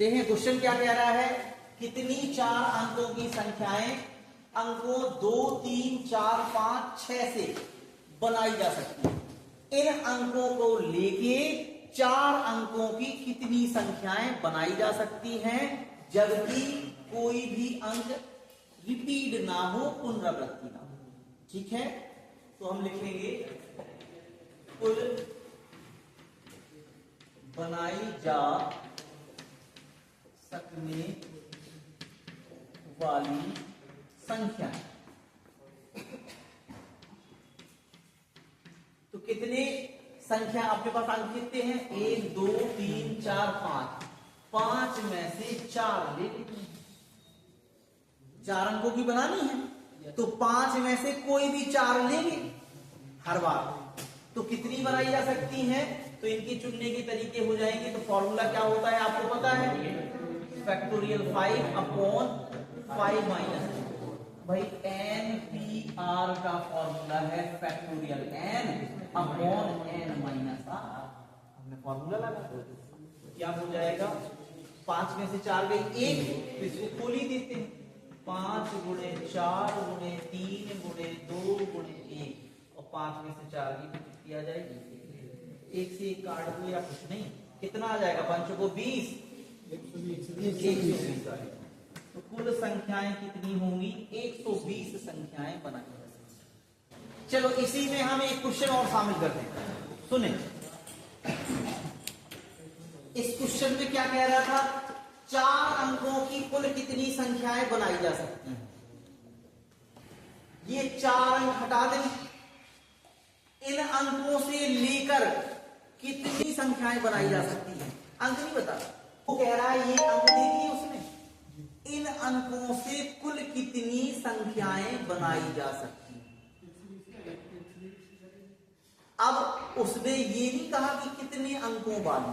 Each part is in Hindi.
देखें क्वेश्चन क्या कह रहा है, कितनी 4 अंकों की संख्याएं अंकों 2, 3, 4, 5, 6 से बनाई जा सकती है। इन अंकों को लेके 4 अंकों की कितनी संख्याएं बनाई जा सकती हैं जबकि कोई भी अंक रिपीट ना हो, पुनरावृत्ति ना हो। ठीक है, तो हम लिखेंगे कुल बनाई जा सकने वाली संख्या। तो कितने संख्या आपके पास अंक कितने हैं, 1, 2, 3, 4, 5। 5 में से 4 ले लेंगे, 4 अंकों की बनानी है तो 5 में से कोई भी 4 लेंगे हर बार। तो कितनी बनाई जा सकती हैं, तो इनके चुनने के तरीके हो जाएंगे। तो फॉर्मूला क्या होता है आपको पता है, फैक्टोरियल 5 अपॉन 5 माइनस भाई NPR का फॉर्मूला है factorial n upon n minus r। हमने फॉर्मूला लगा तो क्या हो जाएगा, 5 में से 4 गई 1, तो इसको खोल ही देते हैं। 5 गुणे 4 गुणे 3 गुणे 2 गुणे 1 और 5 में से 4 की कितनी आ जाएगी, 1 से 1 काट दो या कुछ नहीं, कितना आ जाएगा, 5 को 20, 120 आएगा। तो कुल संख्याएं कितनी होंगी, 120 संख्याएं बनाई जा सकती। चलो इसी में हम एक क्वेश्चन और शामिल करते हैं, सुने। इस क्वेश्चन में क्या कह रहा था, 4 अंकों की कुल कितनी संख्याएं बनाई जा सकती हैं। ये 4 अंक हटा दें, इन अंकों से लेकर कितनी संख्याएं बनाई जा सकती हैं, अंक नहीं बता, वो कह रहा है ये अंक दे दिए उसने, इन अंकों से कुल कितनी संख्याएं बनाई जा सकती हैं। अब उसने ये नहीं कहा कि कितने अंकों वाली,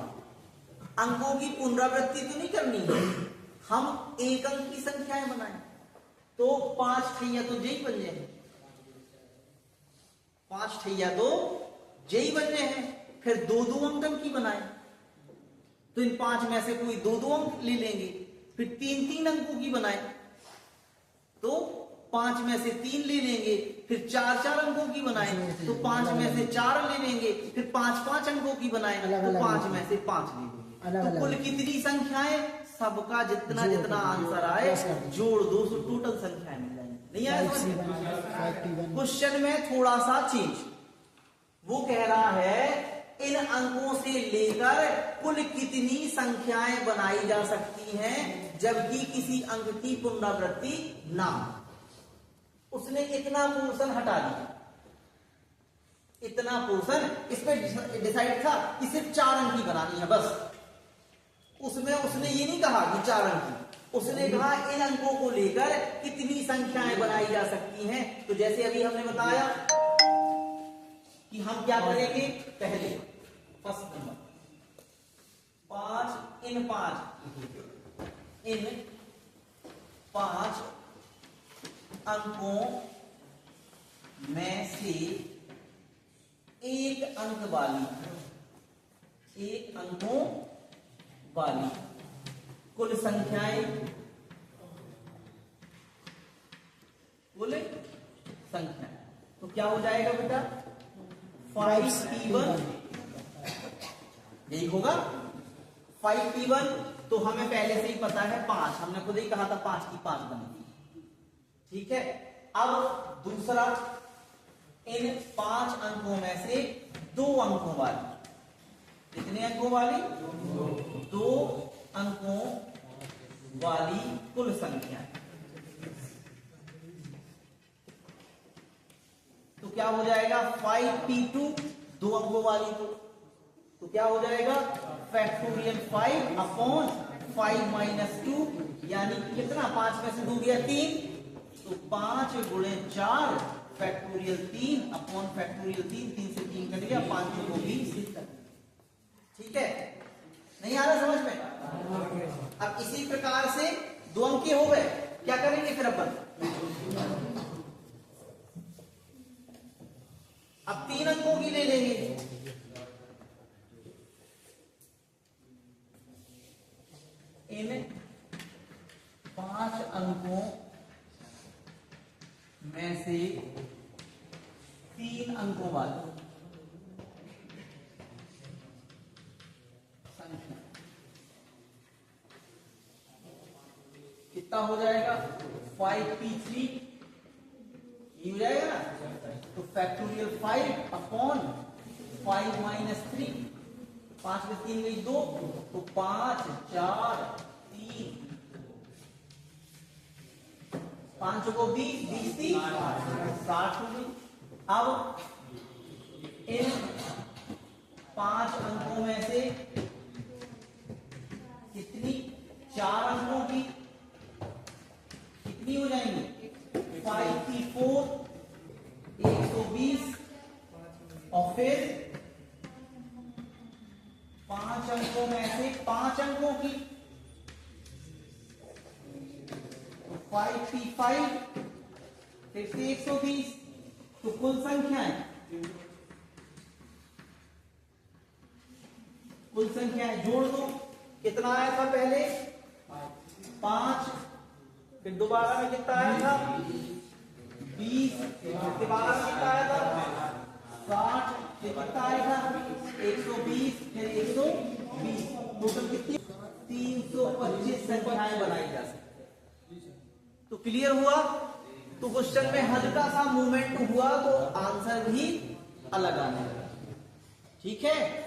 अंकों की पुनरावृत्ति तो नहीं करनी है, हम एक अंक की संख्याएं बनाएं। तो 5 ठैया तो जेई बन जाए, 5 ठैया तो जेई बन जाए हैं। फिर 2-2 अंक की बनाए, तो इन 5 में से कोई 2-2 अंक ले लेंगे। फिर 3-3 अंकों की बनाए, तो 5 में से 3 ले लेंगे। फिर 4-4 अंकों की बनाए, तो 5 में से 4 ले लेंगे। फिर 5-5 अंकों की बनाए, तो 5 में से 5 ले लेंगे। तो कुल कितनी संख्याएं, सबका जितना जितना आंसर आए जोड़ दो, तो टोटल संख्याएं मिल जाएंगी। नहीं आया समझ? क्वेश्चन में थोड़ा सा चेंज, वो कह रहा है इन अंकों से लेकर कुल कितनी संख्याएं बनाई जा सकती हैं जबकि किसी अंक की पुनरावृत्ति ना हो। उसने इतना पोर्शन हटा दिया, इतना पोर्शन इसमें डिसाइड था कि सिर्फ 4 अंक की बनानी है बस। उसमें उसने ये नहीं कहा कि 4 अंक की, उसने कहा इन अंकों को लेकर कितनी संख्याएं बनाई जा सकती हैं। तो जैसे अभी हमने बताया कि हम क्या करेंगे, पहले फर्स्ट नंबर 5 इन 5 अंकों में से एक अंकों वाली कुल संख्याएं, कुल संख्या। तो क्या हो जाएगा बेटा, 5p1 यही होगा 5p1। तो हमें पहले से ही पता है 5, हमने खुद ही कहा था 5 की 5 बनेगी। ठीक है, अब दूसरा, इन 5 अंकों में से 2 अंकों वाली, कितने अंकों वाली, 2 अंकों वाली कुल संख्या। तो क्या हो जाएगा, 5p2 2 अंकों वाली, तो क्या हो जाएगा, फैक्टोरियल 5 अपॉन 5 माइनस 2, यानी कितना, 5 में से 2 गया 3, तो 5 गुणे 4 फैक्टोरियल 3 अपॉन फैक्टोरियल 3 से 3 कट गया, 5 को 20। ठीक है, नहीं आ रहा समझ में। अब इसी प्रकार से 2 अंक हो गए, क्या करेंगे फिर अपन, अब 3 अंकों की ले लेंगे। इन अंकों वाली संख्या कितना हो जाएगा 5p3 ये हो जाएगा ना, तो फैक्टोरियल 5 अपॉन 5 माइनस 3, 5 में 3 गई 2, तो 5 4 3 5 को 20 20 30 60 हो गई। अब इन 5 अंकों में से कितनी 4 अंकों की कितनी हो जाएंगी 5p4 120 और फिर 5 अंकों में से 5 अंकों की 5p5 फिर से 120, तो कुल संख्याएं जोड़ दो। कितना आया था पहले 5, फिर दोबारा में कितना आया था 20, दोबारा में कितना आया था 60, फिर कितना आया था 120, फिर 120, टोटल कितनी 325 संख्याएं बनाई जा सकती। तो क्लियर हुआ। तो क्वेश्चन में हल्का सा मूवमेंट हुआ तो आंसर भी अलग आने लगा। ठीक है।